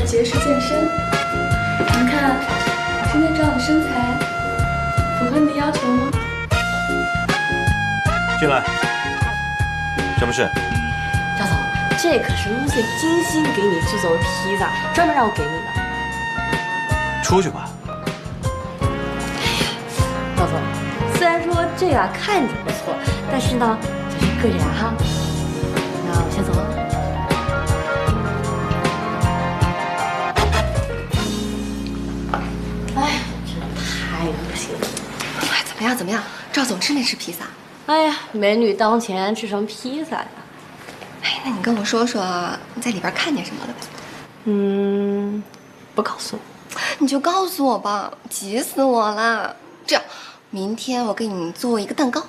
节食健身，您看今天这样的身材，符合你的要求吗？进来，什么事？赵总，这可是Lucy精心给你制作的披萨，专门让我给你的。出去吧。赵总，虽然说这个看着不错，但是呢，就是个人哈。那我先走了。 怎么样？怎么样？赵总吃没吃披萨？哎呀，美女当前吃什么披萨呀？哎，那你跟我说说你在里边看见什么了呗？不告诉你。你就告诉我吧，急死我了。这样，明天我给你做一个蛋糕。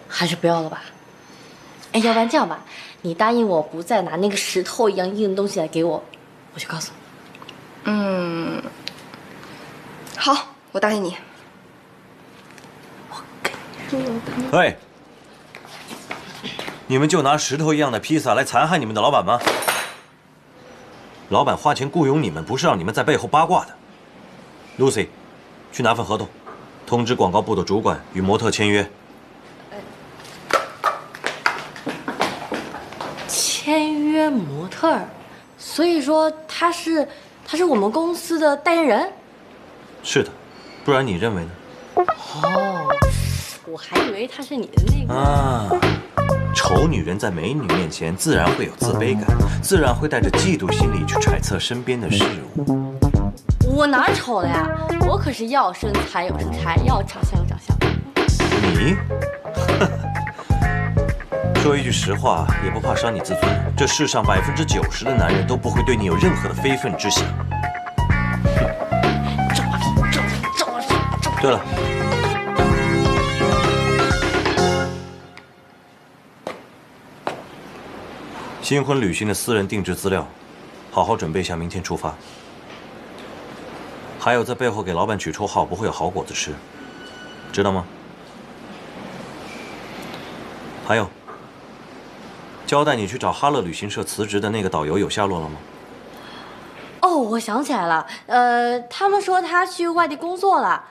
还是不要了吧。哎，要不然这样吧，你答应我不再拿那个石头一样硬的东西来给我，我就告诉你。好，我答应你。 喂，你们就拿石头一样的披萨来残害你们的老板吗？老板花钱雇佣你们，不是让你们在背后八卦的。Lucy， 去拿份合同，通知广告部的主管与模特签约。签约模特，所以说他是我们公司的代言人。是的，不然你认为呢？哦。 我还以为他是你的那个啊，丑女人在美女面前自然会有自卑感，自然会带着嫉妒心理去揣测身边的事物。我哪丑了呀？我可是要身材有身材，要长相有长相。你，说一句实话，也不怕伤你自尊。这世上90%的男人都不会对你有任何的非分之想。正马屁，正马屁。对了。 新婚旅行的私人定制资料，好好准备一下，明天出发。还有，在背后给老板取绰号，不会有好果子吃，知道吗？还有，交代你去找哈乐旅行社辞职的那个导游有下落了吗？哦，我想起来了，他们说他去外地工作了。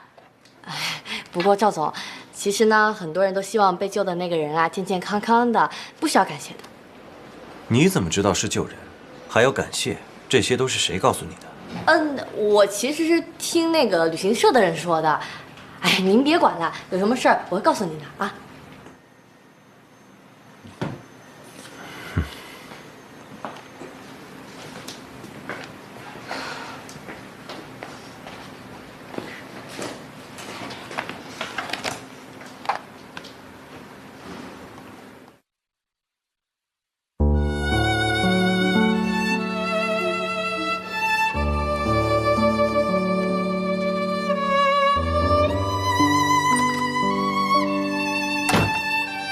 哎，不过赵总，其实呢，很多人都希望被救的那个人啊，健健康康的，不需要感谢的。 你怎么知道是救人？还要感谢？这些都是谁告诉你的？我其实是听那个旅行社的人说的。哎，您别管了，有什么事儿我会告诉您的啊。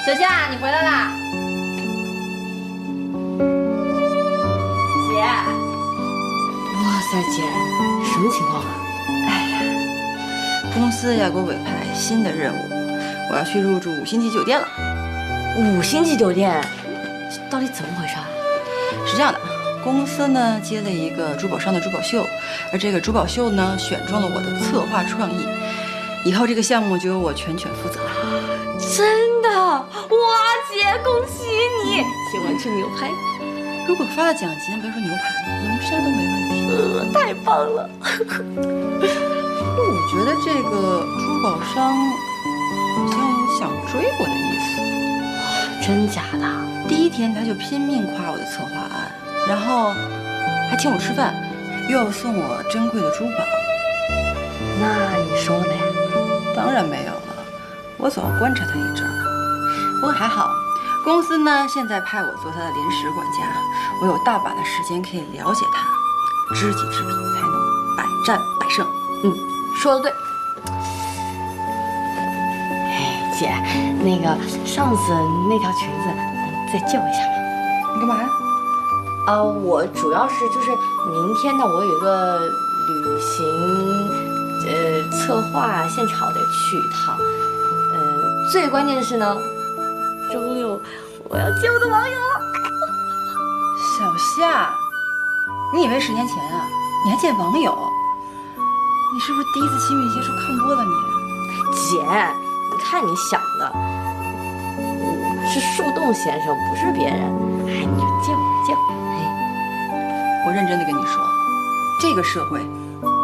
小夏，你回来啦！姐，哇塞，姐，什么情况啊？哎呀，公司要给我委派新的任务，我要去入住5星级酒店了。5星级酒店，到底怎么回事啊？是这样的，公司呢接了一个珠宝商的珠宝秀，而这个珠宝秀呢选中了我的策划创意，以后这个项目就由我全权负责了。 真的哇，姐，恭喜你！请问吃牛排？如果发了奖金，别说牛排，龙虾都没问题。太棒了！我觉得这个珠宝商好像有想追我的意思。真假的？第一天他就拼命夸我的策划案，然后还请我吃饭，又要送我珍贵的珠宝。那你收了没？当然没有了。 我总要观察他一阵儿，不过还好，公司呢现在派我做他的临时管家，我有大把的时间可以了解他，知己知彼才能百战百胜。说的对。哎，姐，那个上次那条裙子，你再借我一下吧。你干嘛呀？我主要是就是明天呢，我有一个旅行，策划现场得去一趟。最关键的是呢，周六我要见我的网友了。小夏，你以为10年前啊，你还见网友？你是不是第一次亲密接触看多了你？姐，你看你想的，是树洞先生，不是别人。哎，你就接我，接我。我认真的跟你说，这个社会，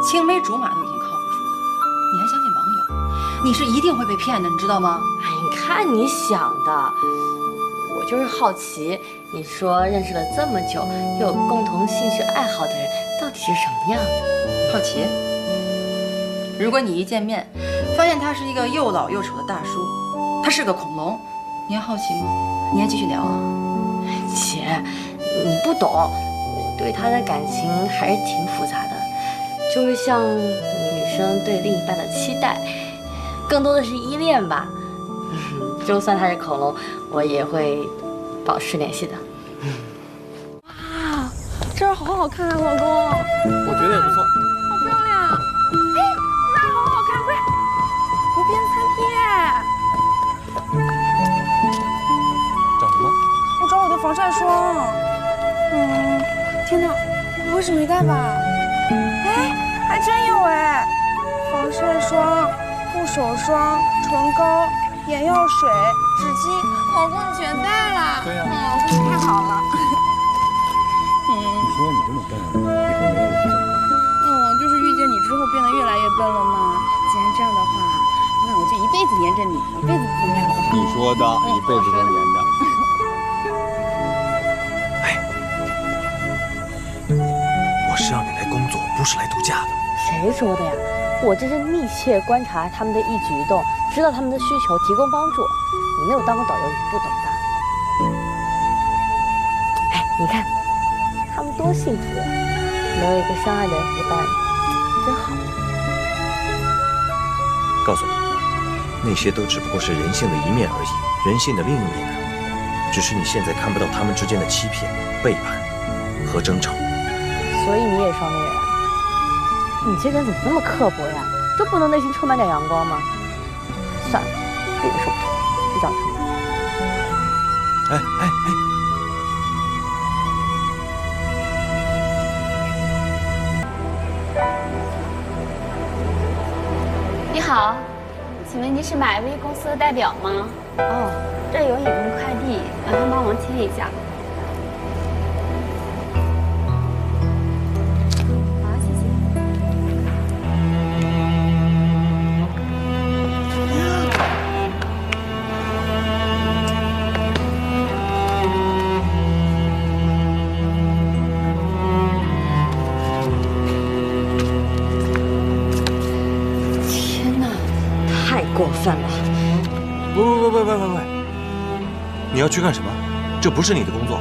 青梅竹马都已经靠不住了，你还相信网友？你是一定会被骗的，你知道吗？哎，你看你想的，我就是好奇，你说认识了这么久，又有共同兴趣爱好的人，到底是什么样的？好奇。如果你一见面，发现他是一个又老又丑的大叔，他是个恐龙，你还好奇吗？你还继续聊啊？姐，你不懂，我对他的感情还是挺复杂的，就是像女生对另一半的期待，更多的是依恋吧。就算他是恐龙，我也会保持联系的。哇，这儿好好看啊，老公，我觉得也不错。好漂亮！哎，那儿好好看，快，湖边餐厅。找什么？我找我的防晒霜。天哪，我为什么没带吧？哎，还真有哎，防晒霜、护手霜、唇膏、眼药水、纸巾，老公你全带了。对呀真是太好了。你说你这么笨，以后没有我不怎么办？就是遇见你之后变得越来越笨了嘛。既然这样的话，那我就一辈子黏着你，一辈子不分开，好不好？你说的，一辈子都黏着。我是让你来工作，不是来度假的。谁说的呀？我这是密切观察他们的一举一动，知道他们的需求，提供帮助。你没有当过导游，你不懂的。哎，你看，他们多幸福呀，能有一个相爱的人陪伴，真好。告诉你，那些都只不过是人性的一面而已，人性的另一面呢，只是你现在看不到他们之间的欺骗、背叛和争吵。所以你也是双面人啊？你这个人怎么那么刻薄呀？就不能内心充满点阳光吗？算了，别的说不通，去找他们。哎，你好，请问您是买威公司的代表吗？哦，这有你们的快递，麻烦帮忙签一下。好，谢谢。天哪，太过分了！喂！你要去干什么？这不是你的工作。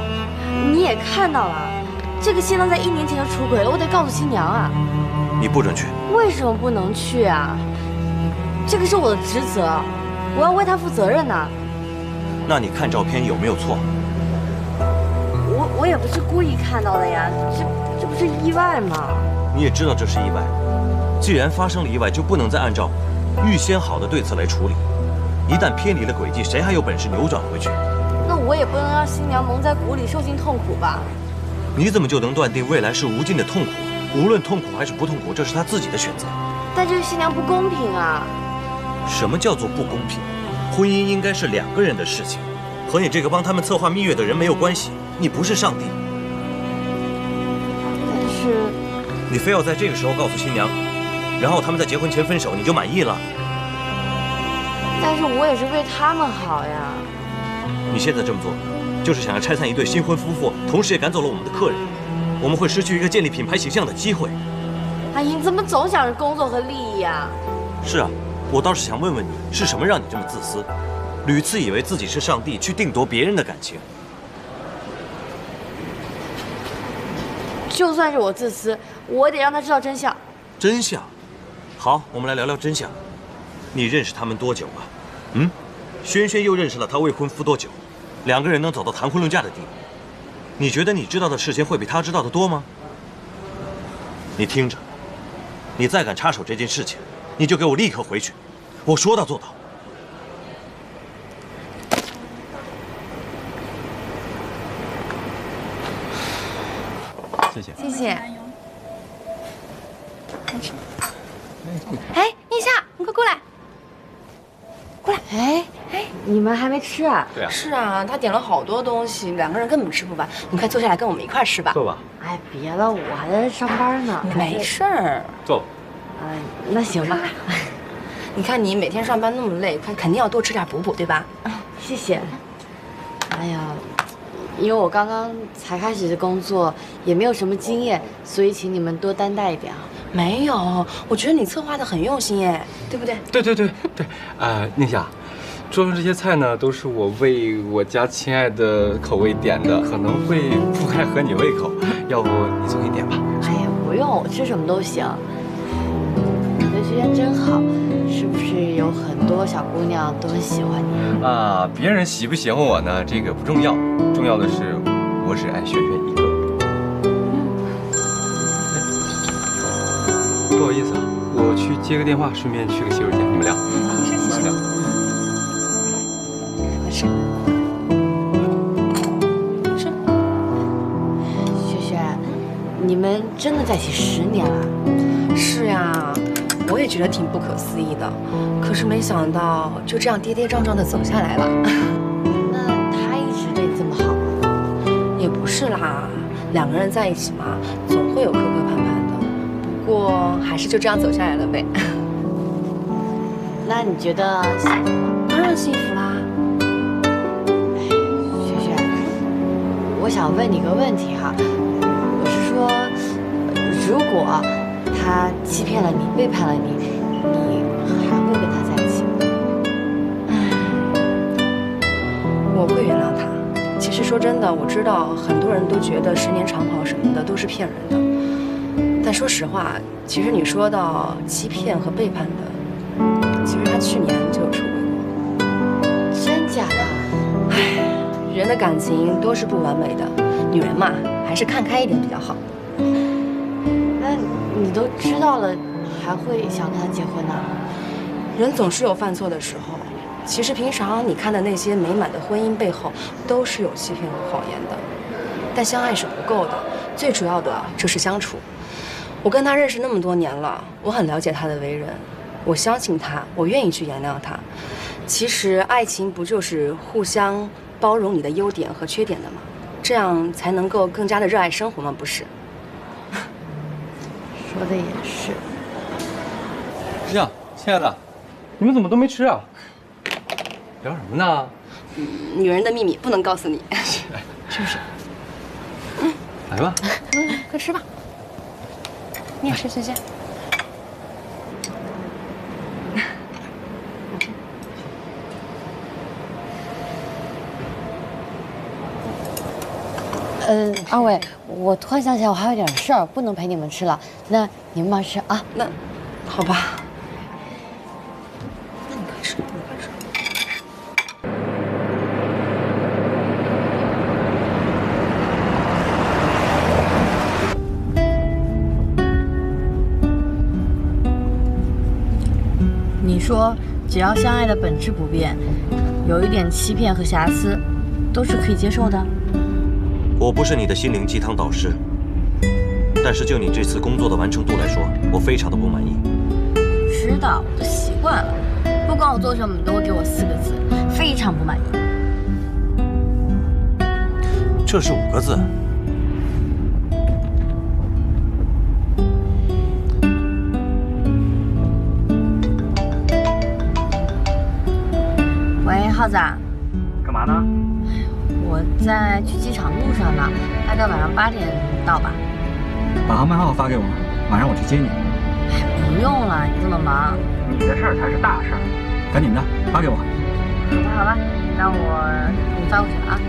你也看到了，这个新郎在1年前就出轨了，我得告诉新娘啊！你不准去。为什么不能去啊？这个是我的职责，我要为他负责任呐。那你看照片有没有错？我也不是故意看到的呀，这不是意外吗？你也知道这是意外，既然发生了意外，就不能再按照预先好的对策来处理。一旦偏离了轨迹，谁还有本事扭转回去？那我也不能让新娘蒙在鼓里受尽痛苦吧？你怎么就能断定未来是无尽的痛苦？无论痛苦还是不痛苦，这是她自己的选择。但这对新娘不公平啊！什么叫做不公平？婚姻应该是2个人的事情，和你这个帮他们策划蜜月的人没有关系。你不是上帝。但是你非要在这个时候告诉新娘，然后他们在结婚前分手，你就满意了？但是我也是为他们好呀。你现在这么做，就是想要拆散一对新婚夫妇，同时也赶走了我们的客人。我们会失去一个建立品牌形象的机会。阿姨，你怎么总想着工作和利益啊？是啊，我倒是想问问你，是什么让你这么自私，屡次以为自己是上帝，去定夺别人的感情？就算是我自私，我也得让他知道真相。真相？好，我们来聊聊真相。你认识他们多久了？轩轩又认识了他未婚夫多久？2个人能走到谈婚论嫁的地步，你觉得你知道的事情会比他知道的多吗？你听着，你再敢插手这件事情，你就给我立刻回去，我说到做到。谢谢。谢谢。哎，宁夏，你快过来。哎，你们还没吃啊？对啊，是啊，他点了好多东西，2个人根本吃不完。你快坐下来跟我们一块吃吧。坐吧，哎，别了，我还在上班呢。没事儿。坐吧。那行吧。你看你每天上班那么累，肯定要多吃点补补，对吧？谢谢。哎呀，因为我刚刚才开始工作，也没有什么经验，所以请你们多担待一点啊。没有，我觉得你策划的很用心哎，对不对？对，宁夏，桌上这些菜呢，都是我为我家亲爱的口味点的，可能会不太合你胃口，要不你自己点吧。哎呀，不用，我吃什么都行。你的学员真好，是不是有很多小姑娘都很喜欢你？啊，别人喜不喜欢我呢，这个不重要，重要的是我只爱轩轩一个。不好意思啊，我去接个电话，顺便去个洗手间，你们聊。是。轩轩，你们真的在一起10年了？是呀，我也觉得挺不可思议的，可是没想到就这样跌跌撞撞的走下来了。那他一直对你这么好吗？也不是啦，2个人在一起嘛，总会有磕磕绊绊的。不过还是就这样走下来了呗。那你觉得幸福吗？当然幸福啦。轩轩，我想问你个问题哈，我是说，如果他欺骗了你，背叛了你，你还会跟他在一起吗？我会原谅他。其实说真的，我知道很多人都觉得10年长跑什么的都是骗人的。但说实话，其实你说到欺骗和背叛的，其实他去年就有出轨过。真假的？人的感情都是不完美的，女人嘛，还是看开一点比较好。那你都知道了，还会想跟他结婚呢？人总是有犯错的时候。其实平常你看的那些美满的婚姻背后，都是有欺骗和谎言的。但相爱是不够的，最主要的就是相处。我跟他认识那么多年了，我很了解他的为人，我相信他，我愿意去原谅他。其实爱情不就是互相包容你的优点和缺点的吗？这样才能够更加的热爱生活吗？不是？说的也是。呀，亲爱的，你们怎么都没吃啊？聊什么呢？女人的秘密不能告诉你，是不是？来吧。快吃吧。你也吃，轩轩。二位，我突然想起来，我还有点事儿，不能陪你们吃了。那你们慢吃啊。那，好吧。那你快吃，你快吃。你说，只要相爱的本质不变，有一点欺骗和瑕疵，都是可以接受的。我不是你的心灵鸡汤导师，但是就你这次工作的完成度来说，我非常的不满意。知道，我都习惯了。不管我做什么，你都会给我4个字：非常不满意。这是5个字。喂，耗子。干嘛呢？我在去机场路上呢，大概晚上8点到吧。把航班号发给我，晚上我去接你。不用了，你这么忙。你的事儿才是大事儿，赶紧的，发给我。好吧，好吧，那我给你发过去了啊。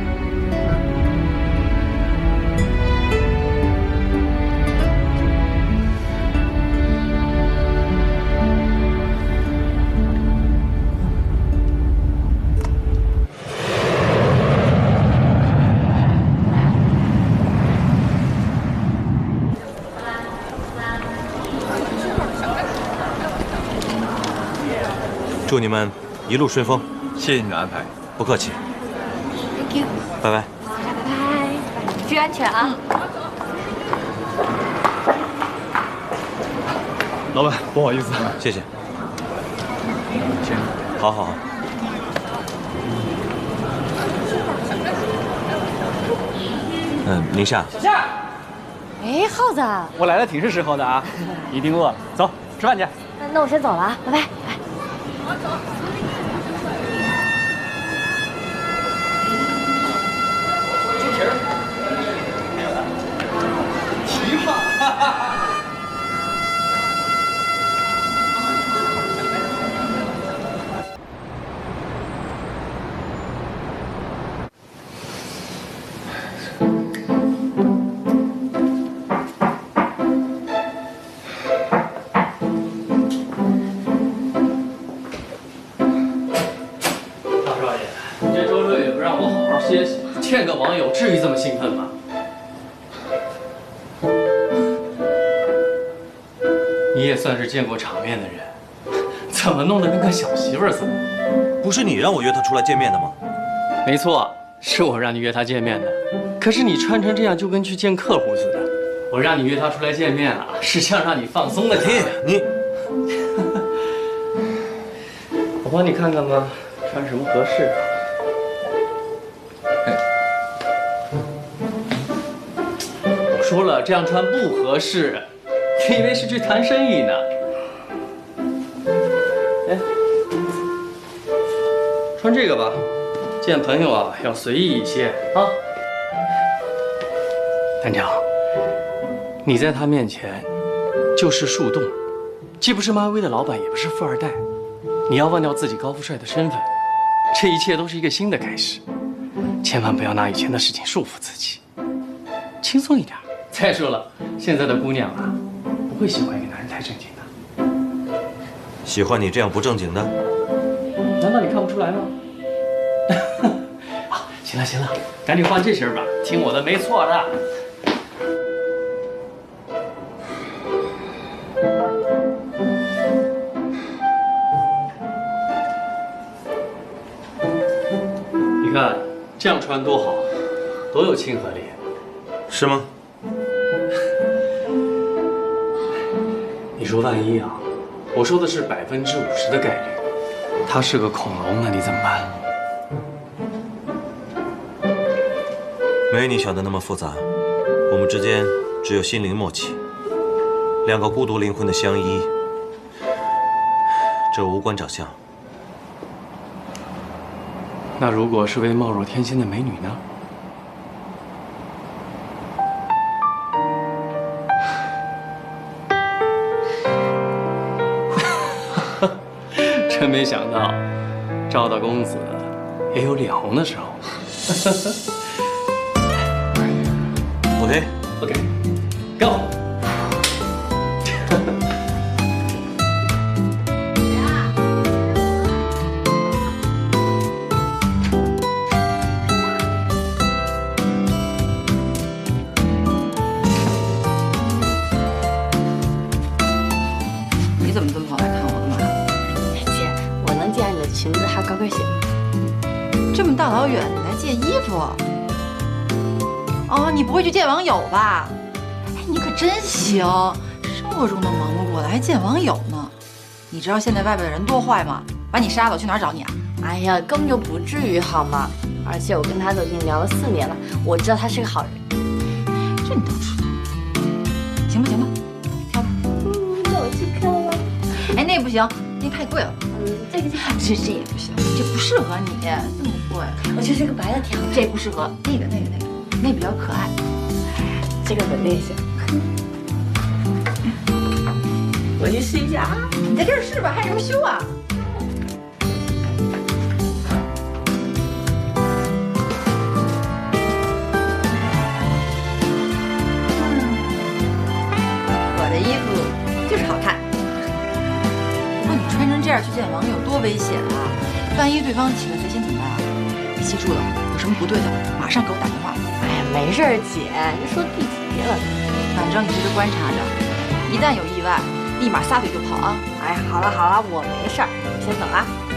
祝你们一路顺风。谢谢你的安排。不客气。Thank you。拜拜。拜拜，注意安全啊！老板，不好意思。谢谢。行，好好好。宁夏。小夏，哎，耗子，我来的挺是时候的啊，一定饿了，走，吃饭去。那我先走了啊，拜拜。猪蹄儿，蹄膀，哈哈哈。见个网友至于这么兴奋吗？你也算是见过场面的人，怎么弄得跟个小媳妇儿似的？不是你让我约他出来见面的吗？没错，是我让你约他见面的。可是你穿成这样就跟去见客户似的。我让你约他出来见面啊，是想让你放松的。你，我帮你看看吧，穿什么合适？说了，这样穿不合适。你以为是去谈生意呢？哎，穿这个吧，见朋友啊要随意一些啊。单挑，你在他面前就是树洞，既不是漫威的老板，也不是富二代。你要忘掉自己高富帅的身份，这一切都是一个新的开始。千万不要拿以前的事情束缚自己，轻松一点。再说了，现在的姑娘啊，不会喜欢一个男人太正经的。喜欢你这样不正经的？难道你看不出来吗？啊，行了行了，赶紧换这身吧，听我的，没错的。你看这样穿多好，多有亲和力，是吗？你说万一啊，我说的是50%的概率，他是个恐龙，那你怎么办？没你想的那么复杂，我们之间只有心灵默契，两个孤独灵魂的相依，这无关长相。那如果是位貌若天仙的美女呢？真没想到，赵大公子也有脸红的时候。OK Go。你怎么这么早来看我干嘛？姐，我能借你的裙子还有高跟鞋吗？这么大老远你来借衣服？哦，你不会去见网友吧？哎，你可真行，生活中都忙不过来，还见网友呢。你知道现在外边的人多坏吗？把你杀了，去哪儿找你啊？哎呀，根本就不至于好吗？而且我跟他都已经聊了4年了，我知道他是个好人。这你都知道？行吧行吧，挑吧。那我去看了。哎，那不行，那太贵了。这个这也不行，这不适合你，这么贵。我觉得这个白的挺好看。这不适合，那比较可爱。这个稳定些。我去试一下啊！你在这儿试吧，害什么羞啊？我的衣服就是好看。不过你穿成这样去见网友多危险啊！万一对方起了贼心怎么办啊？你记住了，有什么不对的，马上给我打电话。哎呀，没事儿，姐，你说第几遍了？反正你就观察着，一旦有意外，立马撒腿就跑啊！哎，好了好了，我没事儿，我先走了。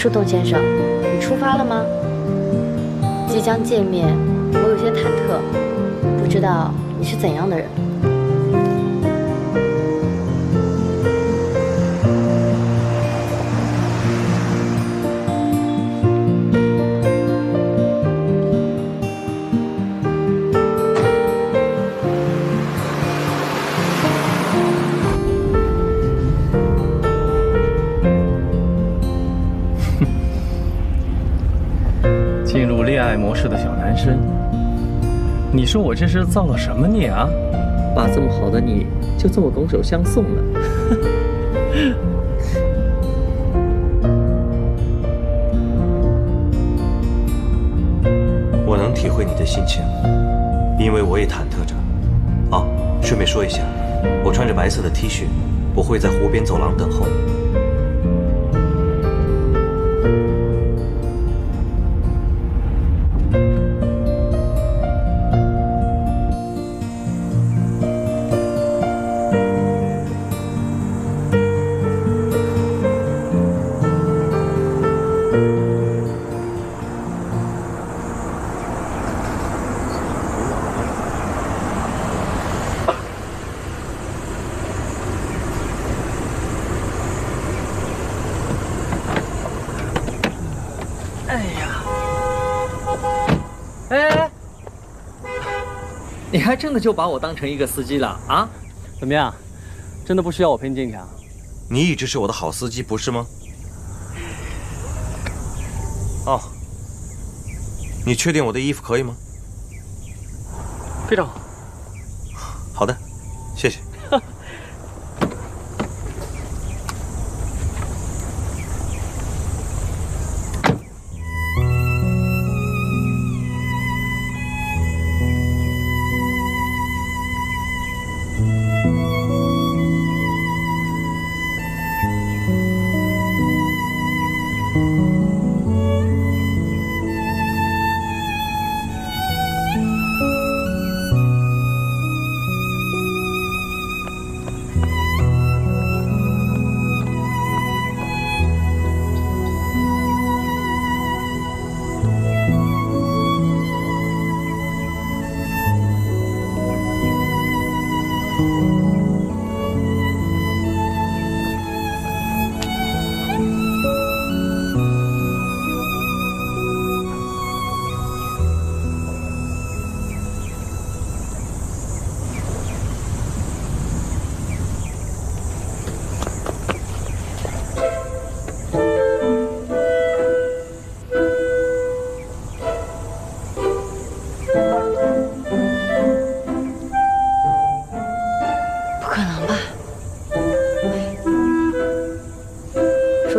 树洞先生，你出发了吗？即将见面，我有些忐忑，不知道你是怎样的人。进入恋爱模式的小男生，你说我这是造了什么孽啊？把这么好的你就这么拱手相送了。我能体会你的心情，因为我也忐忑着。哦，顺便说一下，我穿着白色的 T 恤，我会在湖边走廊等候你。你还真的就把我当成一个司机了啊？怎么样，真的不需要我陪你进去啊？你一直是我的好司机，不是吗？哦，你确定我的衣服可以吗？非常好。好的，谢谢。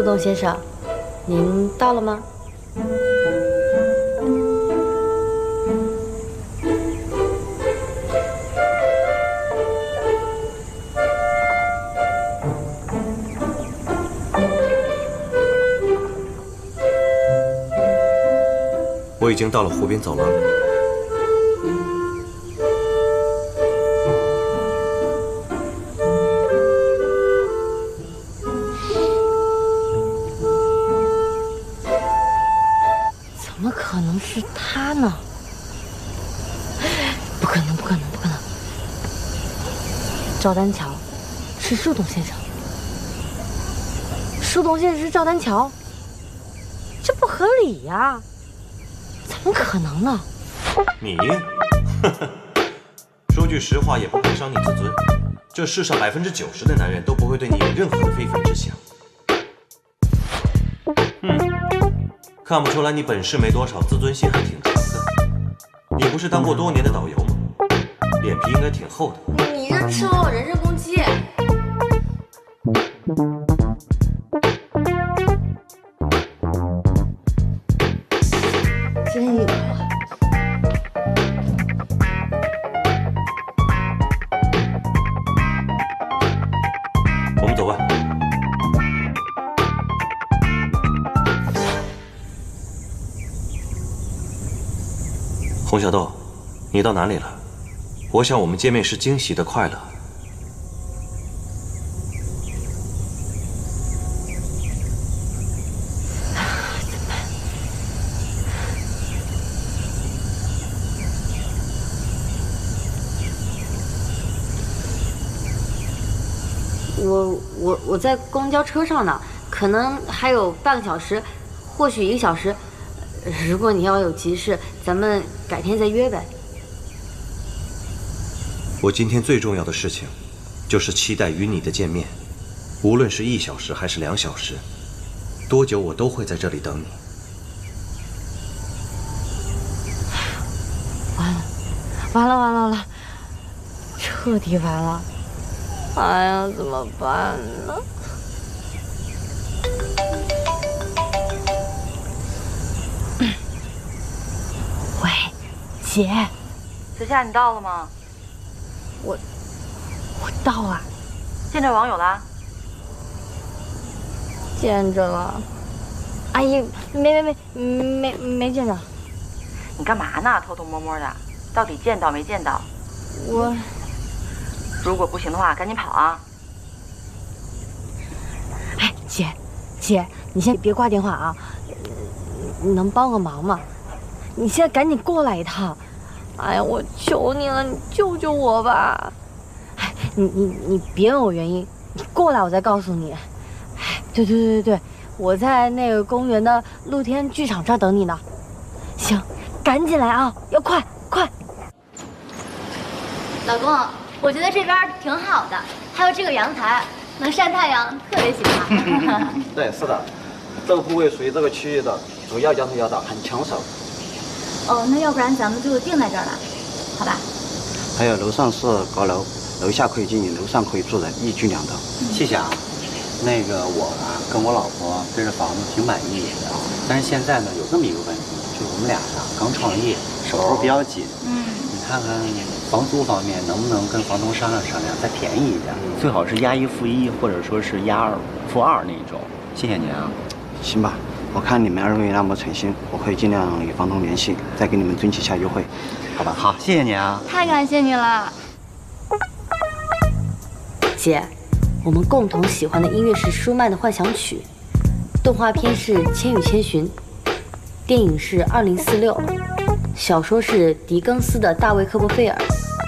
宋先生，您到了吗？我已经到了湖边走廊。怎么可能是他呢？不可能，不可能，不可能！赵丹桥是树洞先生，树洞先生是赵丹桥，这不合理呀！怎么可能呢？你，说句实话，也不会伤你自尊。这世上90%的男人都不会对你有任何的非分之想。看不出来你本事没多少，自尊心还挺强的。你不是当过多年的导游吗？脸皮应该挺厚的。你这赤裸裸人身攻击！真有啊！我们走吧。洪小豆，你到哪里了？我想我们见面是惊喜的快乐。我在公交车上呢，可能还有半个小时，或许1个小时。如果你要有急事，咱们改天再约呗。我今天最重要的事情，就是期待与你的见面，无论是1小时还是2小时，多久我都会在这里等你。完了，彻底完了！哎呀，怎么办呢？喂，姐，子夏，你到了吗？我到了。见着网友了？见着了。阿姨，没见着。你干嘛呢？偷偷摸摸的，到底见到没见到？我。如果不行的话，赶紧跑啊！哎，姐，你先别挂电话啊，你能帮个忙吗？你现在赶紧过来一趟！哎呀，我求你了，你救救我吧！哎，你别问我原因，你过来我再告诉你。哎，对，我在那个公园的露天剧场这儿等你呢。行，赶紧来啊，要快！老公，我觉得这边挺好的，还有这个阳台能晒太阳，特别喜欢。对，是的，这个部位属于这个区域的主要交通要道，很抢手。哦，那要不然咱们就定在这儿了，好吧？还有楼上是高楼，楼下可以经营，楼上可以住人，一举两得。谢谢啊。那个我啊，跟我老婆对这房子挺满意的，但是现在呢有这么一个问题，就我们俩啊刚创业，手头比较紧。你看看房租方面能不能跟房东商量商量，再便宜一点，最好是押1付1，或者说是押2付2那种。谢谢您啊。行吧。我看你们2位那么诚心，我会尽量与房东联系，再给你们争取下优惠，好吧？好，谢谢你啊！太感谢你了，姐，我们共同喜欢的音乐是舒曼的《幻想曲》，动画片是《千与千寻》，电影是《2046》，小说是狄更斯的《大卫·科波菲尔》。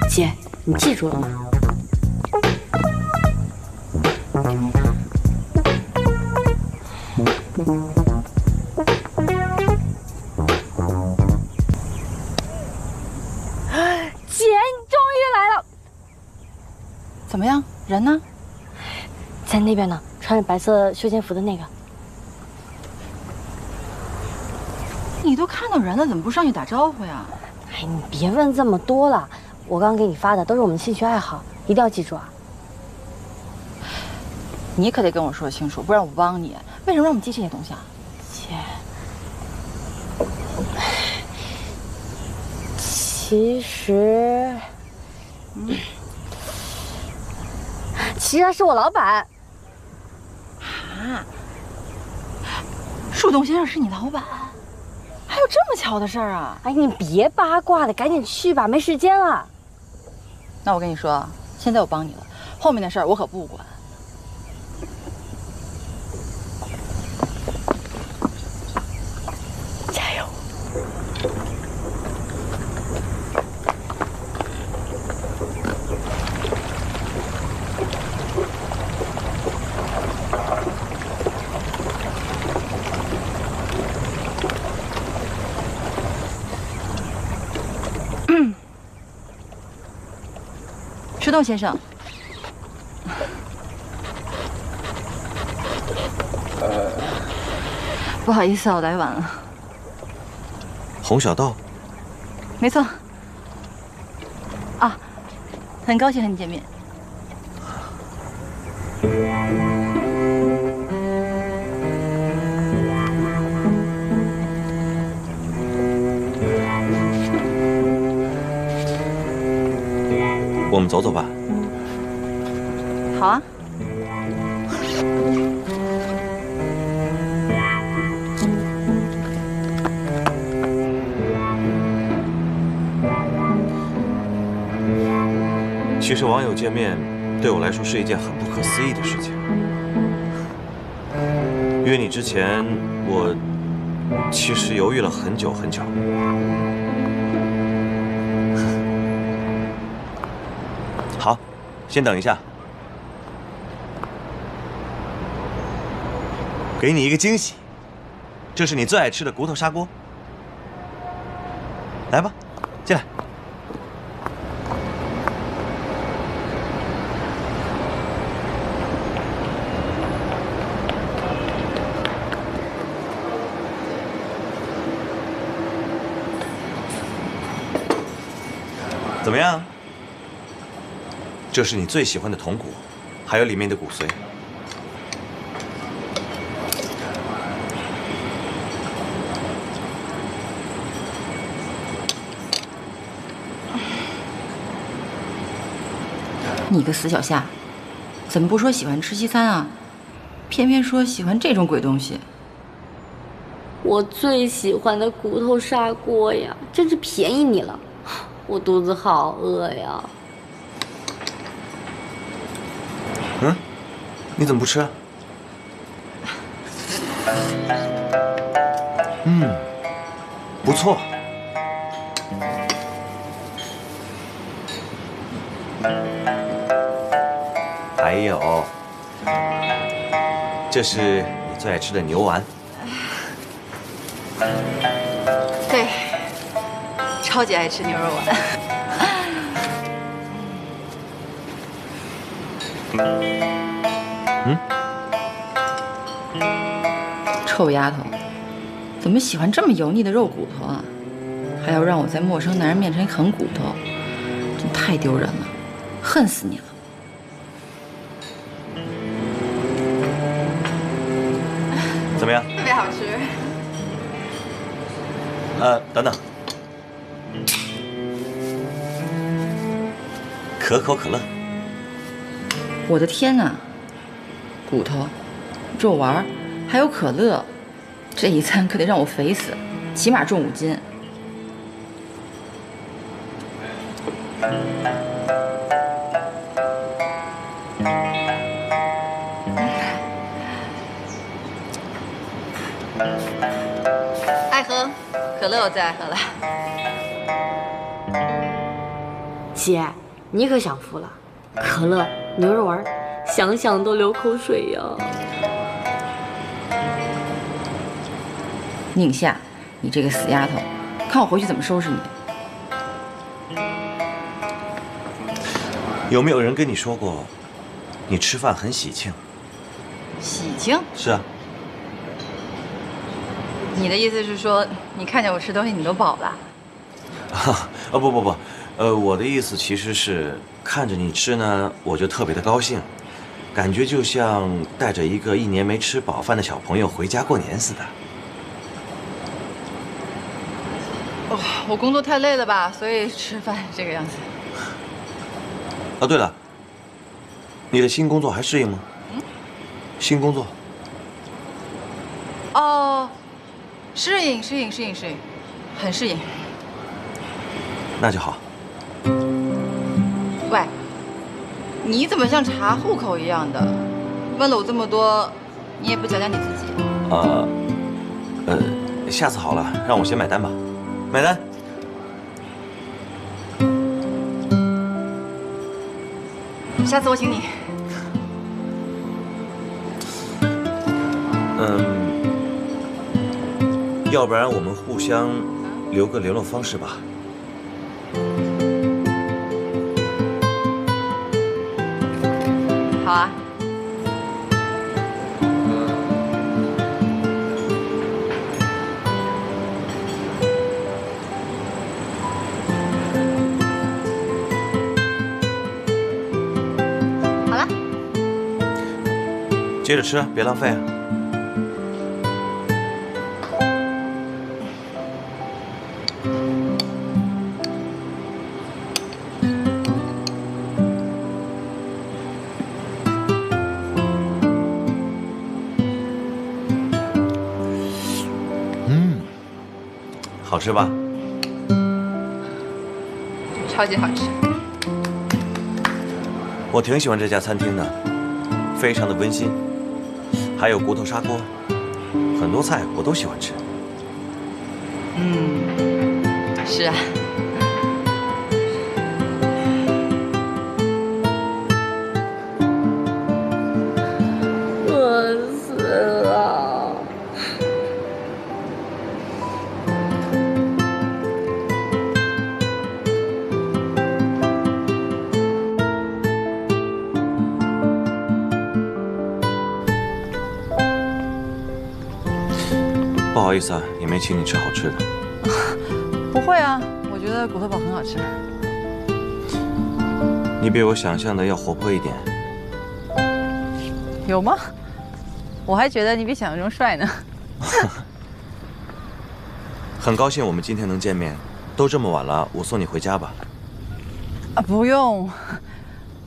姐，你记住了吗？怎么样？人呢？在那边呢，穿着白色休闲服的那个。你都看到人了，怎么不上去打招呼呀？哎，你别问这么多了，我刚给你发的都是我们兴趣爱好，一定要记住啊。你可得跟我说清楚，不然我不帮你。为什么让我们记这些东西啊？姐，其实他是我老板。啊，树洞先生是你老板？还有这么巧的事儿啊？哎，你别八卦了，赶紧去吧，没时间了。那我跟你说，现在我帮你了，后面的事儿我可不管。加油！树洞先生，不好意思啊，我来晚了。洪小道，没错。啊，很高兴和你见面。我们走走吧。好啊。其实网友见面对我来说是一件很不可思议的事情。约你之前，我其实犹豫了很久很久。好，先等一下。给你一个惊喜，这是你最爱吃的骨头砂锅。来吧，进来。怎么样？这是你最喜欢的筒骨，还有里面的骨髓。你个死小夏，怎么不说喜欢吃西餐啊？偏偏说喜欢这种鬼东西。我最喜欢的骨头砂锅呀，真是便宜你了。我肚子好饿呀。嗯，你怎么不吃啊？不错。还有，这是你最爱吃的牛丸。对，超级爱吃牛肉丸。臭丫头，怎么喜欢这么油腻的肉骨头啊？还要让我在陌生男人面前啃骨头，真太丢人了，恨死你了！怎么样？特别好吃。等等，可口可乐。我的天哪！骨头、肉丸，还有可乐，这一餐可得让我肥死，起码重5斤。爱喝可乐，我最爱喝了。姐，你可享福了，可乐、牛肉丸，想想都流口水呀。宁夏，你这个死丫头，看我回去怎么收拾你！有没有人跟你说过，你吃饭很喜庆？喜庆？是啊。你的意思是说，你看见我吃东西你都饱了？不，我的意思其实是看着你吃呢，我就特别的高兴，感觉就像带着一个1年没吃饱饭的小朋友回家过年似的。哦，我工作太累了吧，所以吃饭这个样子。对了，你的新工作还适应吗？新工作？哦，适应，很适应。那就好。喂，你怎么像查户口一样的？问了我这么多，你也不讲讲你自己？下次好了，让我先买单吧。买单。下次我请你。要不然我们互相留个联络方式吧。好啊。好了。接着吃，别浪费啊。好吃吧？超级好吃。我挺喜欢这家餐厅的，非常的温馨，还有骨头砂锅，很多菜我都喜欢吃。是啊。饿死了。意思啊，也没请你吃好吃的。不会啊，我觉得骨头堡很好吃。你比我想象的要活泼一点。有吗？我还觉得你比想象中帅呢。很高兴我们今天能见面，都这么晚了，我送你回家吧。啊，不用，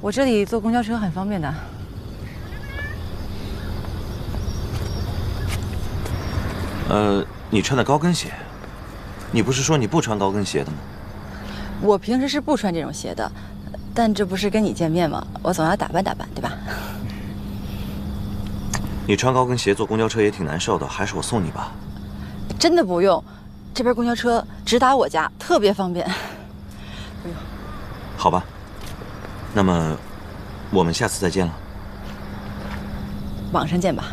我这里坐公交车很方便的。你穿的高跟鞋，你不是说你不穿高跟鞋的吗？我平时是不穿这种鞋的，但这不是跟你见面吗？我总要打扮打扮，对吧？你穿高跟鞋坐公交车也挺难受的，还是我送你吧。真的不用，这边公交车直达我家，特别方便。不用。好吧，那么我们下次再见了。网上见吧。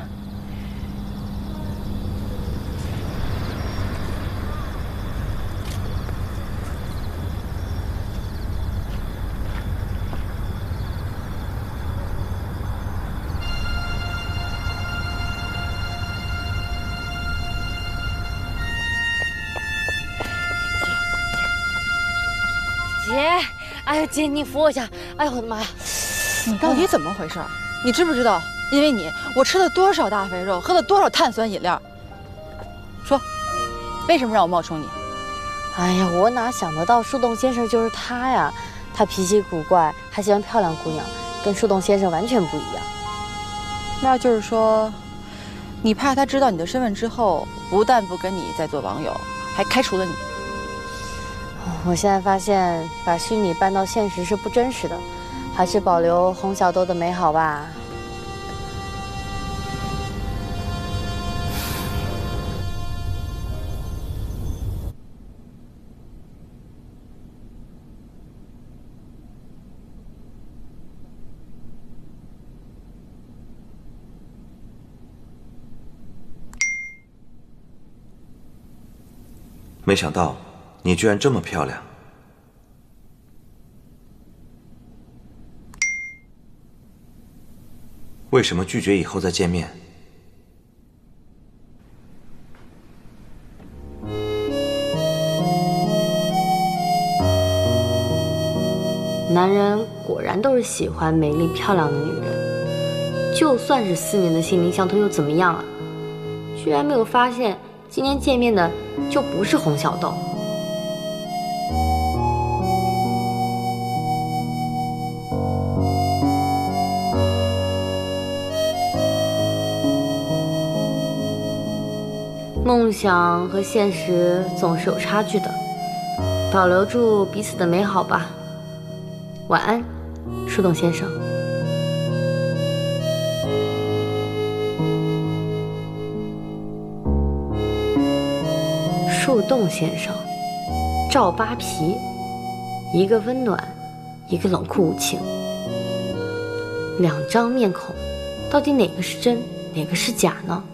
哎呀，姐，你扶我一下！哎呦，我的妈呀！你到底怎么回事？你知不知道？因为你，我吃了多少大肥肉，喝了多少碳酸饮料？说，为什么让我冒充你？哎呀，我哪想得到树洞先生就是他呀！他脾气古怪，还喜欢漂亮姑娘，跟树洞先生完全不一样。那就是说，你怕他知道你的身份之后，不但不跟你再做网友，还开除了你。我现在发现，把虚拟搬到现实是不真实的，还是保留洪小豆的美好吧。没想到你居然这么漂亮。为什么拒绝以后再见面？男人果然都是喜欢美丽漂亮的女人，就算是4年的心灵相通又怎么样啊？居然没有发现今天见面的就不是洪小豆。梦想和现实总是有差距的，保留住彼此的美好吧。晚安，树洞先生。树洞先生，赵扒皮，一个温暖，一个冷酷无情，两张面孔，到底哪个是真，哪个是假呢？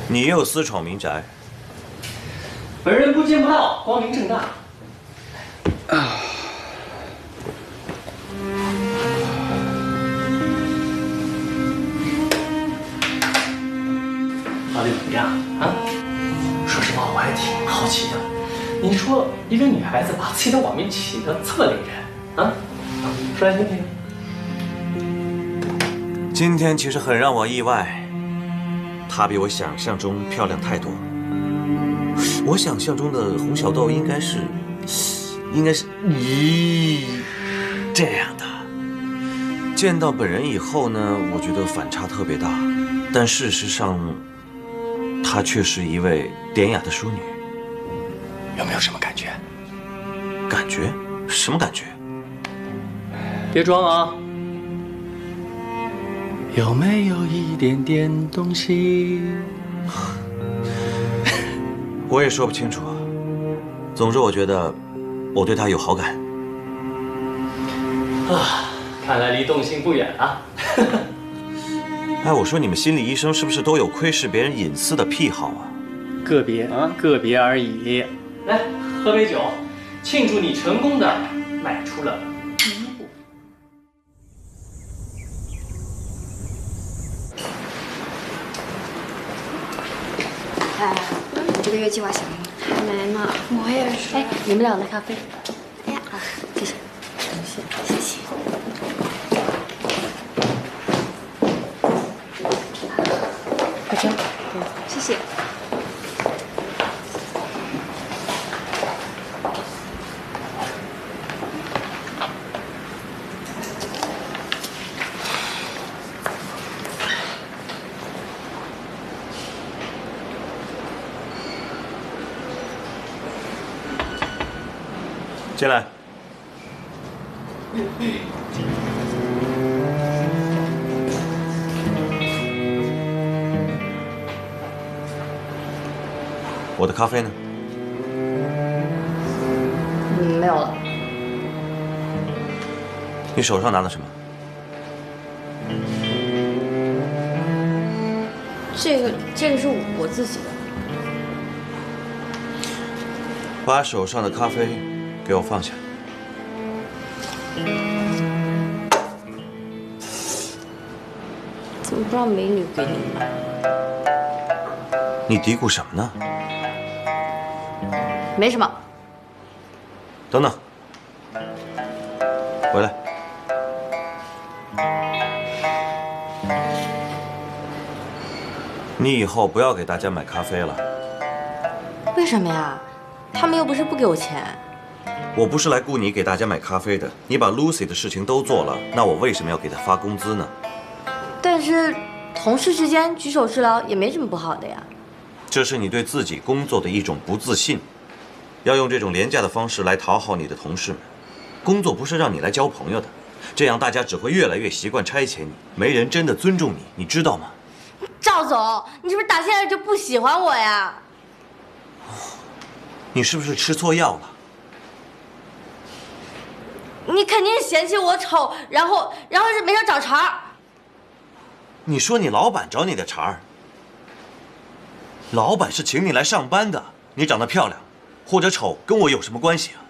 你又私闯民宅，本人不见不道，光明正大。到底怎么样啊？说实话，我还挺好奇的。你说一个女孩子把自己的网名起得这么令人啊？说来听听。今天其实很让我意外。她比我想象中漂亮太多。我想象中的洪小豆应该是这样的。见到本人以后呢，我觉得反差特别大，但事实上，她却是一位典雅的淑女。有没有什么感觉？感觉？什么感觉？别装啊！有没有一点点东西？我也说不清楚啊。总之，我觉得我对他有好感。啊，看来离动心不远啊。哎，我说你们心理医生是不是都有窥视别人隐私的癖好啊？个别啊，个别而已。来，喝杯酒，庆祝你成功的迈出了第一步。哎，你这个月计划写了吗？还没呢，我也是。哎，你们俩的咖啡。哎呀，好，谢谢。谢谢。快吃。谢谢。进来。我的咖啡呢？没有了。你手上拿的什么？这个是我自己的。把手上的咖啡给我放下。怎么不让美女给你呢？你嘀咕什么呢？没什么。等等，回来。你以后不要给大家买咖啡了。为什么呀？他们又不是不给我钱。我不是来雇你给大家买咖啡的。你把 Lucy 的事情都做了，那我为什么要给她发工资呢？但是同事之间举手之劳也没什么不好的呀。这是你对自己工作的一种不自信。要用这种廉价的方式来讨好你的同事们。工作不是让你来交朋友的，这样大家只会越来越习惯差遣你，没人真的尊重你，你知道吗？赵总，你是不是打现在就不喜欢我呀？你是不是吃错药了？你肯定是嫌弃我丑，然后是没事找茬儿。你说你老板找你的茬儿？老板是请你来上班的，你长得漂亮或者丑跟我有什么关系啊？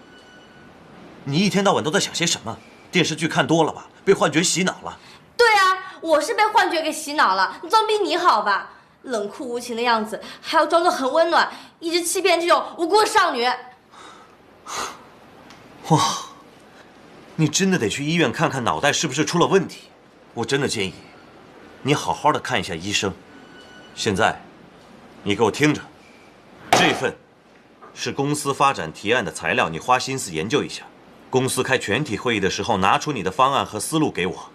你一天到晚都在想些什么？电视剧看多了吧？被幻觉洗脑了？对啊，我是被幻觉给洗脑了，总比你好吧？冷酷无情的样子，还要装作很温暖，一直欺骗这种无辜的少女。哇，你真的得去医院看看脑袋是不是出了问题。我真的建议你好好的看一下医生。现在，你给我听着，这份是公司发展提案的材料，你花心思研究一下。公司开全体会议的时候，拿出你的方案和思路给我。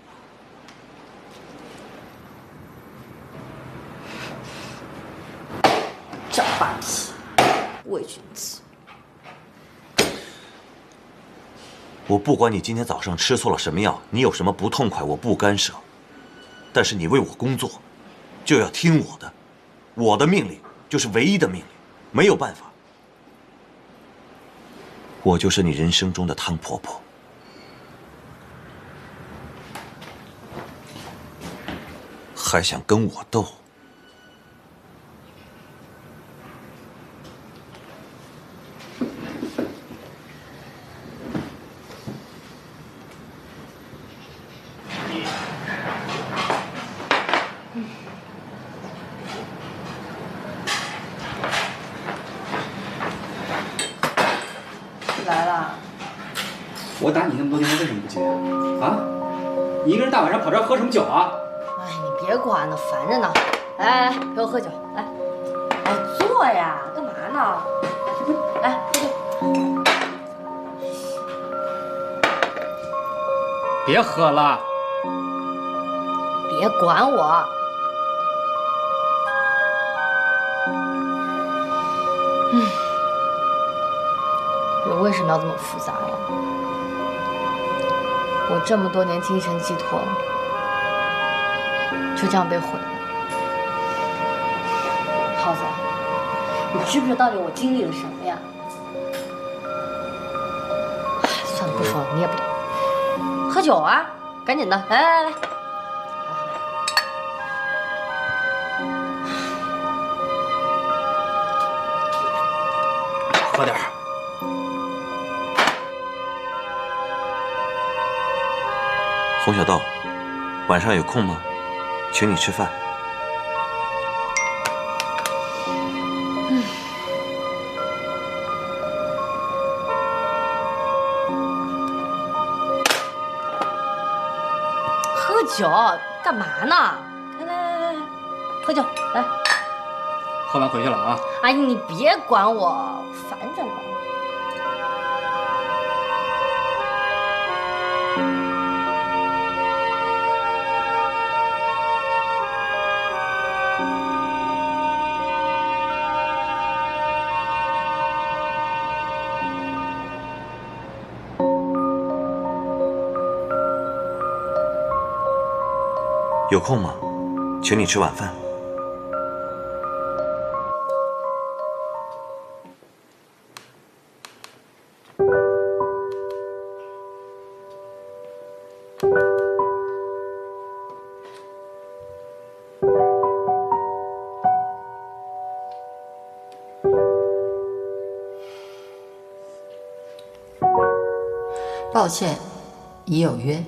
找话题，伪君子。我不管你今天早上吃错了什么药，你有什么不痛快，我不干涉。但是你为我工作，就要听我的，我的命令就是唯一的命令，没有办法。我就是你人生中的汤婆婆。还想跟我斗？来了。我打你那么多电话，为什么不接啊？你一个人大晚上跑这儿喝什么酒啊？哎，你别管了，烦着呢。来，陪我喝酒，来，哎，坐呀，干嘛呢？来，喝酒。别喝了，别管我。人为什么要这么复杂呀？我这么多年精神寄托，就这样被毁了。耗子，你知不知道到底我经历了什么呀？不说了，你也不懂。喝酒啊，赶紧的，来来来来。喝点儿。洪小道，晚上有空吗？请你吃饭。喝酒干嘛呢？来，喝酒来。喝完回去了啊。哎，你别管我，烦着呢。有空吗？请你吃晚饭。抱歉，已有约。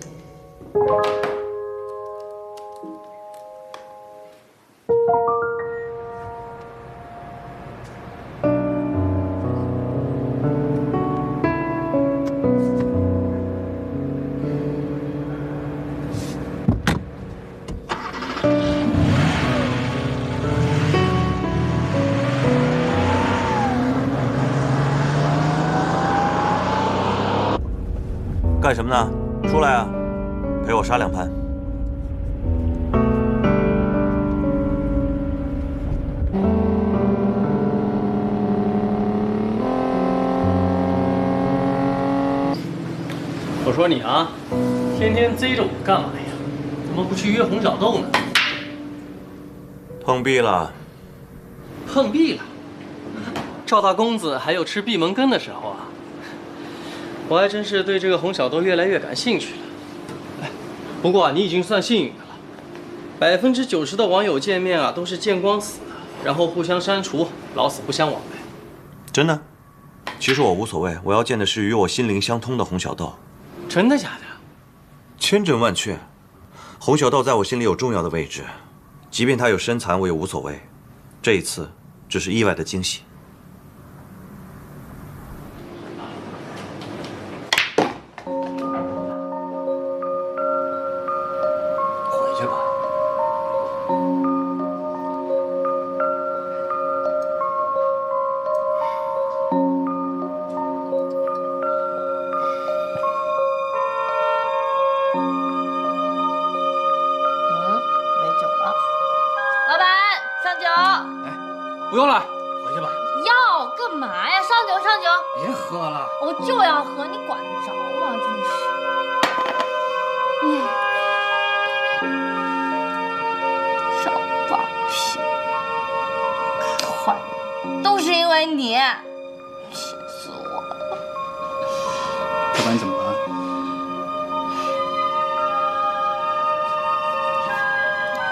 干什么呢？出来啊！陪我杀2盘。我说你啊，天天追着我干嘛呀？怎么不去约洪小豆呢？碰壁了。碰壁了？赵大公子还有吃闭门羹的时候啊！我还真是对这个洪小豆越来越感兴趣了。哎，不过啊，你已经算幸运的了。90%的网友见面啊，都是见光死，然后互相删除，老死不相往来。真的？其实我无所谓，我要见的是与我心灵相通的洪小豆。真的假的？千真万确。洪小豆在我心里有重要的位置，即便他有身残，我也无所谓。这一次只是意外的惊喜。不用了，回去吧。要干嘛呀？上酒上酒！别喝了，我就要喝，你管得着吗？真是，少放屁！坏，都是因为你，气死我了！老板，你怎么了？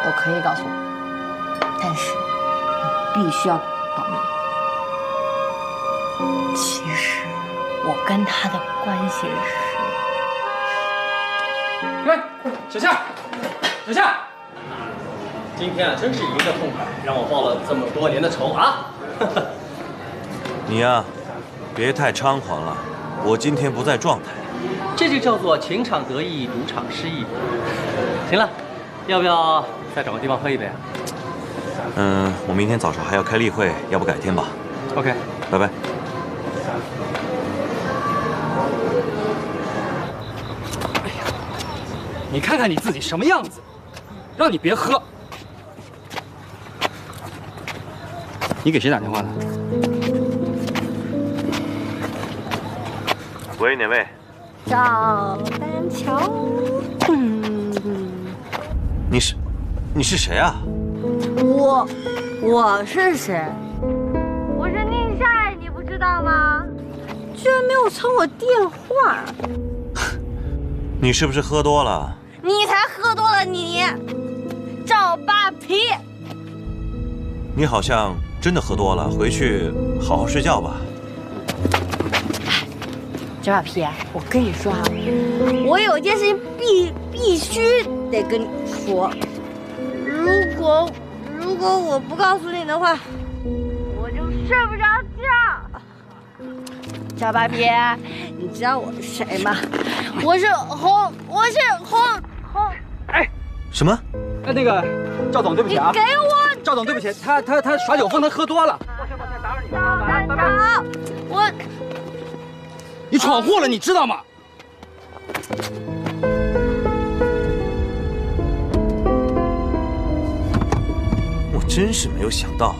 我可以告诉你，但是。必须要保密。其实我跟他的关系是……哎，小夏，小夏，今天啊，真是赢得痛快，让我报了这么多年的仇啊！你呀，别太猖狂了，我今天不在状态。这就叫做情场得意，赌场失意。行了，要不要再找个地方喝一杯啊？我明天早上还要开例会，要不改天吧。OK， 拜拜。哎呀，你看看你自己什么样子，让你别喝。你给谁打电话呢？喂，哪位？赵丹桥。你是谁啊？我是谁？我是宁晒，你不知道吗？居然没有抢我电话。你是不是喝多了？你才喝多了，你赵扒皮！你好像真的喝多了，回去好好睡觉吧。赵扒皮，我跟你说啊，我有一件事情必须得跟你说。如果我不告诉你的话，我就睡不着觉。赵扒皮，你知道我是谁吗？我是红。哎，什么？哎，那个赵总，对不起啊！你给我！赵总，对不起，他耍酒疯，他喝多了。抱歉，打扰你了，拜拜。你闯祸了，你知道吗？我真是没有想到啊，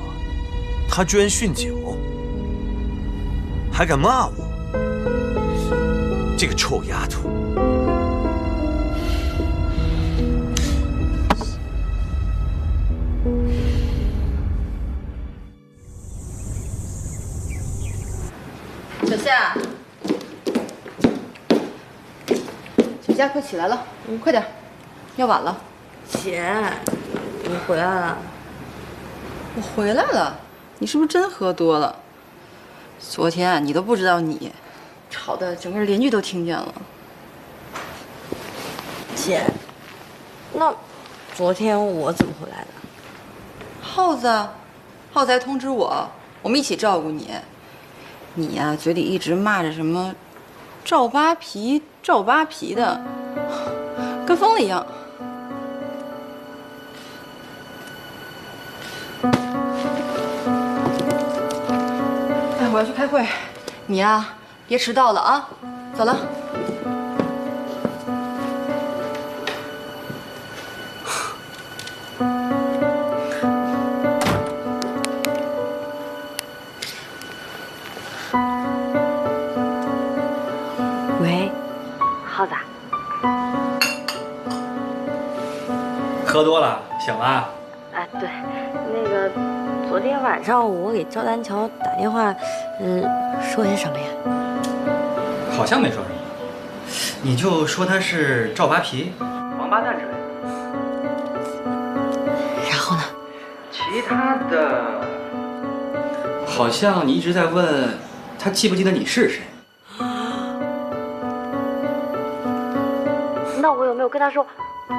他居然酗酒，还敢骂我，这个臭丫头！小夏，小夏，快起来了，快点，要晚了。姐，你回来了。我回来了，你是不是真喝多了？昨天你都不知道你，吵得整个邻居都听见了。姐，那昨天我怎么回来的？耗子还通知我，我们一起照顾你。你呀，嘴里一直骂着什么赵扒皮的，跟疯了一样。哎，我要去开会，你呀别迟到了啊！走了。喂，耗子。喝多了，醒了。哎，对，那个昨天晚上我给赵丹桥打电话，说些什么呀？好像没说什么，你就说他是赵扒皮、王八蛋之类的。然后呢？其他的，好像你一直在问他记不记得你是谁。那我有没有跟他说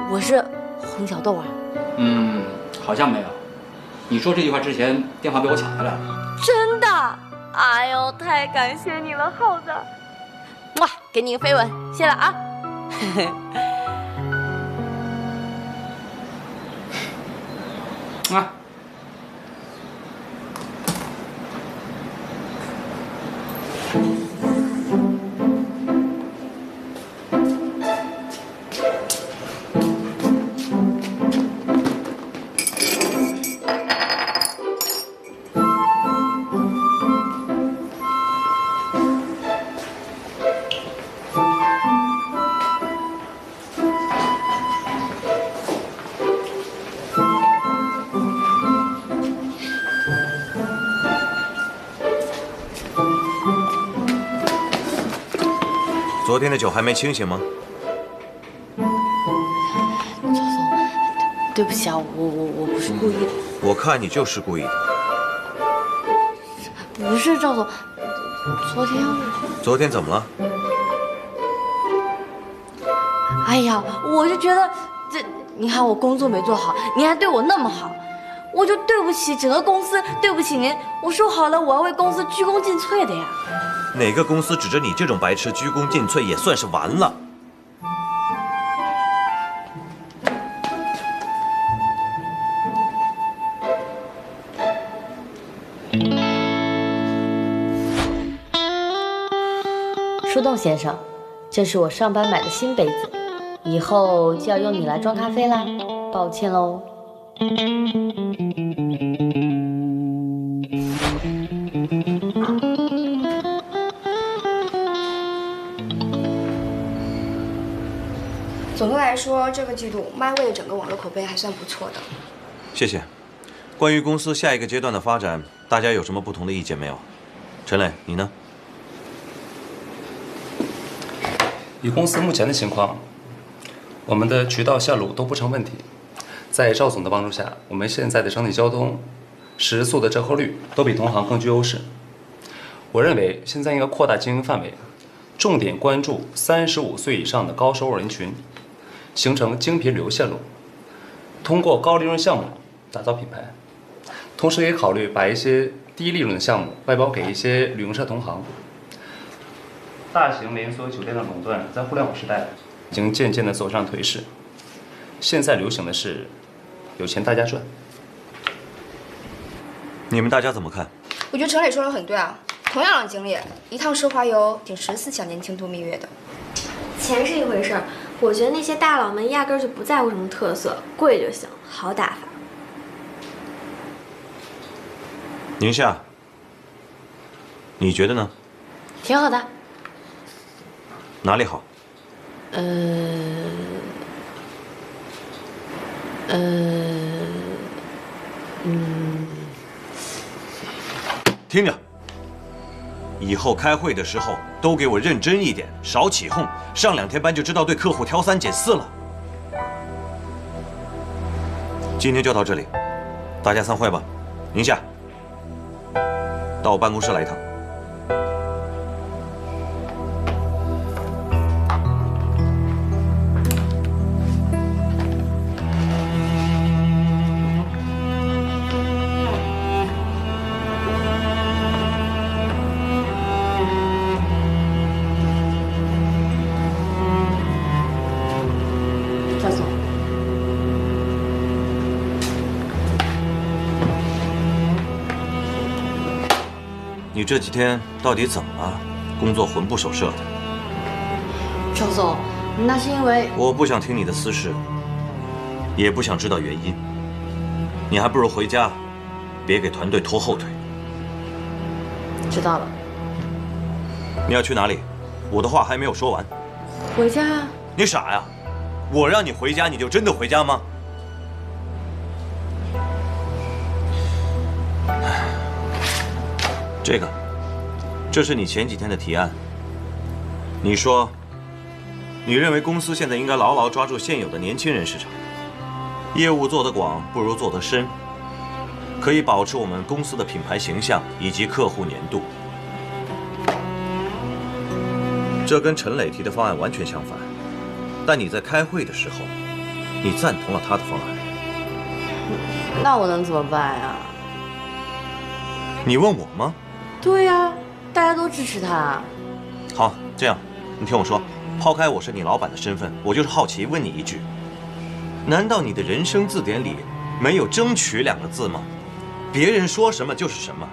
我是洪小豆啊？好像没有。你说这句话之前，电话被我抢下来了。真的？哎呦，太感谢你了，耗子！哇，给你个飞吻，谢了啊！啊。昨天的酒还没清醒吗？赵总，对不起啊，我不是故意的。我看你就是故意的。不是赵总，昨天怎么了？哎呀，我就觉得你看我工作没做好，您还对我那么好，我就对不起整个公司，对不起您。我说好了，我要为公司鞠躬尽瘁的呀。哪个公司指着你这种白痴鞠躬尽瘁也算是完了？树洞先生，这是我上班买的新杯子，以后就要用你来装咖啡啦，抱歉喽。总的来说，这个季度 MyWay 的整个网络口碑还算不错的。谢谢。关于公司下一个阶段的发展，大家有什么不同的意见没有？陈磊，你呢？以公司目前的情况，我们的渠道线路都不成问题。在赵总的帮助下，我们现在的整体交通、时速的折扣率都比同行更具优势。我认为现在应该扩大经营范围，重点关注35岁以上的高收入人群，形成精品旅游线路，通过高利润项目打造品牌。同时也考虑把一些低利润的项目外包给一些旅行社同行。大型连锁酒店的垄断在互联网时代已经渐渐地走上颓势，现在流行的是有钱大家赚。你们大家怎么看？我觉得陈磊说的很对啊，同样的经历，一趟奢华游顶14小年轻度蜜月的。钱是一回事儿，我觉得那些大佬们压根儿就不在乎什么特色，贵就行，好打发。宁夏，你觉得呢？挺好的。哪里好？听着，以后开会的时候都给我认真一点，少起哄。上2天班就知道对客户挑3拣4了。今天就到这里，大家散会吧。宁夏，到我办公室来一趟。你这几天到底怎么了？工作魂不守舍的。赵总，那是因为……我不想听你的私事，也不想知道原因。你还不如回家，别给团队拖后腿。知道了。你要去哪里？我的话还没有说完。回家。你傻呀？我让你回家，你就真的回家吗？这是你前几天的提案。你说，你认为公司现在应该牢牢抓住现有的年轻人市场，业务做得广不如做得深，可以保持我们公司的品牌形象以及客户粘度。这跟陈磊提的方案完全相反，但你在开会的时候，你赞同了他的方案。那我能怎么办呀？你问我吗？对呀，大家都支持他。好，这样，你听我说，抛开我是你老板的身份，我就是好奇问你一句：难道你的人生字典里没有争取2个字吗？别人说什么就是什么，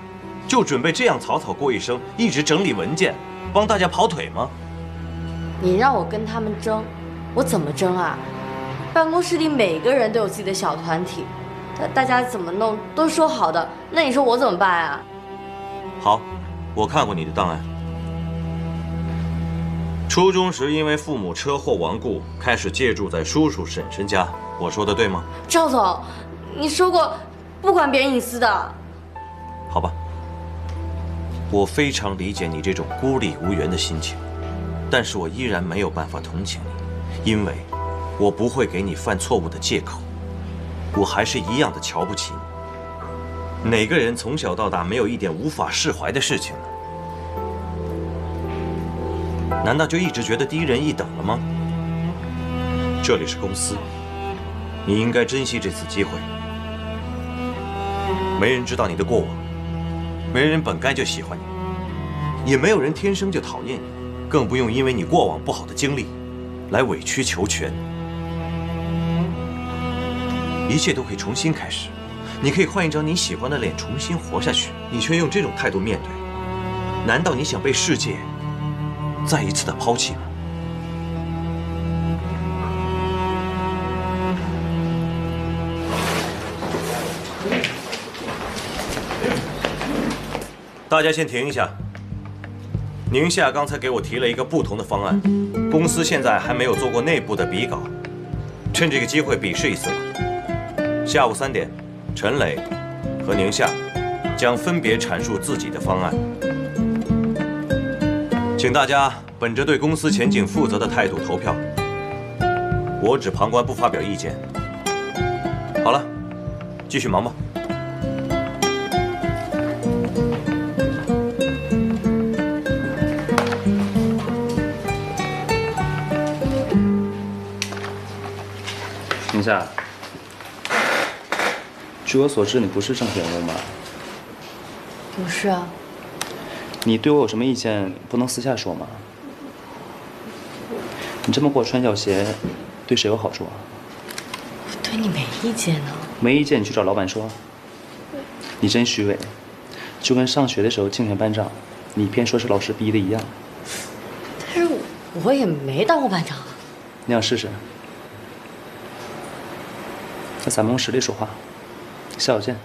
就准备这样草草过一生，一直整理文件，帮大家跑腿吗？你让我跟他们争，我怎么争啊？办公室里每个人都有自己的小团体，大家怎么弄都说好的，那你说我怎么办啊？好，我看过你的档案。初中时因为父母车祸亡故，开始借住在叔叔婶婶家，我说的对吗？赵总，你说过不管别人隐私的。好吧，我非常理解你这种孤立无援的心情，但是我依然没有办法同情你，因为我不会给你犯错误的借口，我还是一样的瞧不起你。哪个人从小到大没有一点无法释怀的事情呢？难道就一直觉得低人一等了吗？这里是公司，你应该珍惜这次机会。没人知道你的过往，没人本该就喜欢你，也没有人天生就讨厌你，更不用因为你过往不好的经历来委曲求全。一切都可以重新开始。你可以换一张你喜欢的脸重新活下去，你却用这种态度面对，难道你想被世界再一次的抛弃吗？大家先停一下。宁夏刚才给我提了一个不同的方案，公司现在还没有做过内部的比稿，趁这个机会比试一次吧。下午3点。陈磊和宁夏将分别阐述自己的方案。请大家本着对公司前景负责的态度投票。我只旁观，不发表意见。好了，继续忙吧。宁夏，据我所知，你不是政府员工吧？不是啊。你对我有什么意见，不能私下说吗？你这么给我穿小鞋，对谁有好处啊？我对你没意见呢。没意见你去找老板说。你真虚伪，就跟上学的时候竞选班长，你偏说是老师逼的一样。但是我也没当过班长啊。你想试试？那咱们用实力说话。下午见。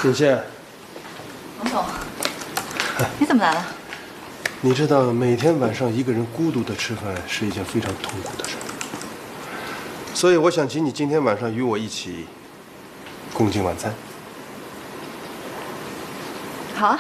尹宪，王总，你怎么来了？你知道每天晚上一个人孤独的吃饭是一件非常痛苦的事，所以我想请你今天晚上与我一起共进晚餐。好啊。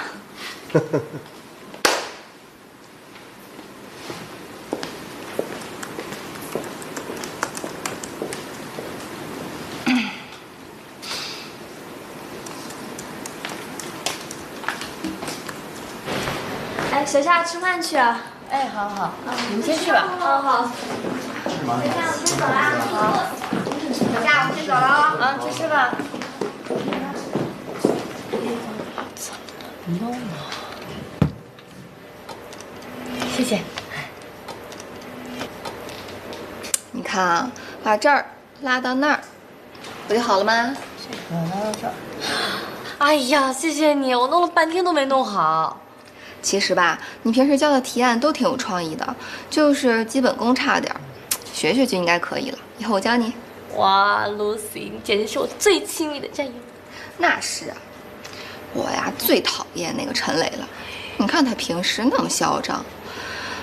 哎，小夏吃饭去啊！哎，好好啊，你们先去吧。好好。是吗？小夏，我先走了。好。小夏，我先走了啊。去吃饭。怎么弄啊？谢谢。你看啊，把这儿拉到那儿，不就好了吗？拉到这儿。哎呀，谢谢你，我弄了半天都没弄好。其实吧，你平时交的提案都挺有创意的，就是基本功差点，学学就应该可以了。以后我教你。哇 ，Lucy， 你简直是我最亲密的战友。那是啊，我呀最讨厌那个陈磊了。你看他平时那么嚣张，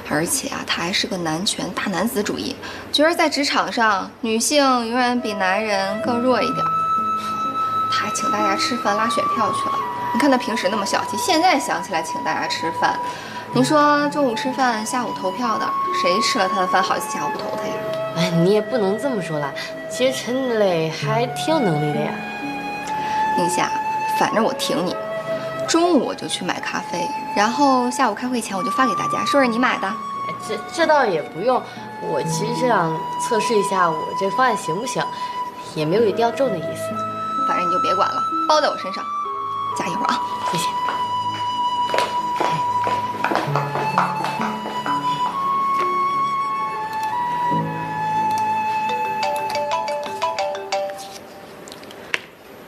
而且啊，他还是个男权大男子主义，觉得在职场上女性永远比男人更弱一点。他还请大家吃饭拉选票去了。你看他平时那么小气，现在想起来请大家吃饭，你说中午吃饭，下午投票的，谁吃了他的饭好意思下午不投他呀？哎，你也不能这么说啦。其实陈磊还挺有能力的呀。宁夏，反正我挺你。中午我就去买咖啡，然后下午开会前我就发给大家，说是你买的。这倒也不用，我其实是想测试一下我这方案行不行，也没有一定要中的意思。反正你就别管了，包在我身上。加一会儿啊，谢谢。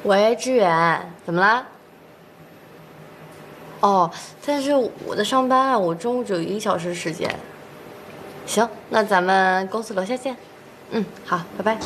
喂，志远，怎么啦？哦，但是我在上班啊，我中午只有1个小时时间。行，那咱们公司楼下见。嗯，好，拜拜。